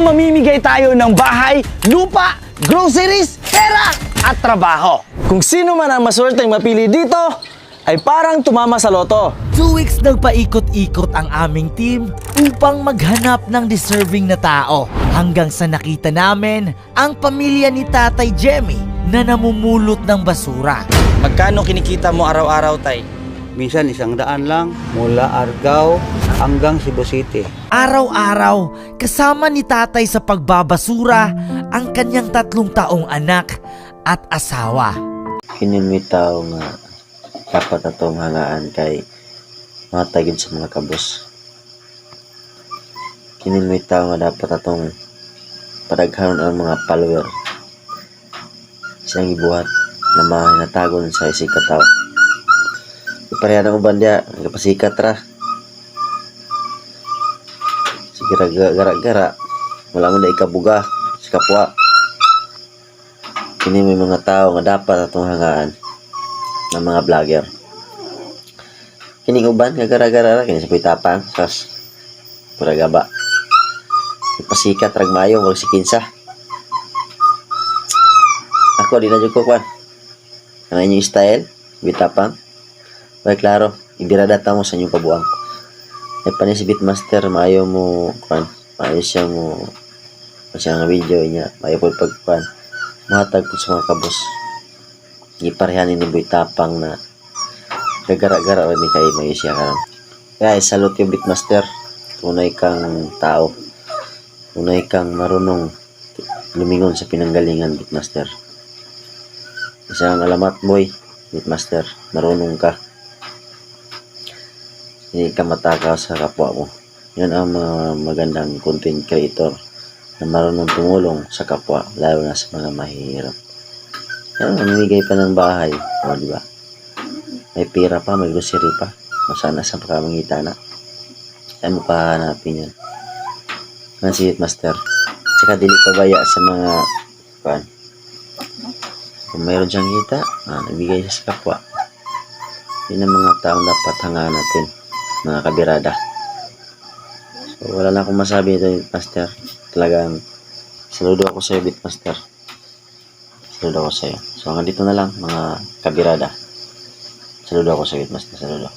mamimigay tayo ng bahay, lupa, groceries, pera, at trabaho. Kung sino man ang maswerteng mapili dito, ay parang tumama sa loto. 2 weeks nagpaikot-ikot ang aming team upang maghanap ng deserving na tao. Hanggang sa nakita namin ang pamilya ni Tatay Jemmy na namumulot ng basura. Magkano kinikita mo araw-araw, Tay? Minsan 100 lang mula Argao hanggang Cebu City. Araw-araw, kasama ni Tatay sa pagbabasura ang kanyang 3 taong anak at asawa. Kinimitaw nga dapat atong hangaan kay matagid sa mga kabus. Kinimitaw nga dapat atong padaghanon ang mga follower. Siyang ibuhat na mahinatagon sa isig kataw. Ipareha ng uban diya, nagpasikat ra. Sige gara-gara, wala mo na ikabuga sa kapwa. Kini may mga tao nga dapat atong hangaan ng mga vlogger. Kini uban nga gara-gara ra, kini sa pitapang, sas pura gaba. Ipasikat rag maayo, wag si kinsa. Ako di na jud ko kwan. Ang inyong style, bitapang. Ay klaro, ibirada ta mo sa inyong kabuang. Ay panis si Beatmaster, maayo mo kwan, maayo siya mo siya nga video niya, maayo po pagkwan. Mahatag po sa mga kabos. Iparehanin ni bitapang na gagara-gara ni kay maayo siya karon. Guys, salute yung Beatmaster. Tunay kang tao. Tunay kang marunong lumingon sa pinanggalingan, Beatmaster. Isang alamat, boy, Beatmaster. Marunong ka. Hindi ka matakaw sa kapwa mo. Yan ang mga magandang content creator na marunong tumulong sa kapwa, lalo na sa mga mahihirap. Yan, mamimigay pa ng bahay. O, di ba? May pira pa, may grocery pa. Masana sa pakamangita na. Saan mo pa hanapin yan? Yan si Beatmaster. Tsaka dili pabaya sa mga kuan. Kung mayroon siyang kita, nabigay siya sa kapwa. Yun ang mga taong dapat hangaan natin, mga kabirada. So, wala na akong masabi ito, Beatmaster. Talagang saludo ako sa iyo, Beatmaster. Saludo ako sa iyo. So, hanggang dito na lang, mga kabirada. Saludo ako sa iyo, Beatmaster. Saludo.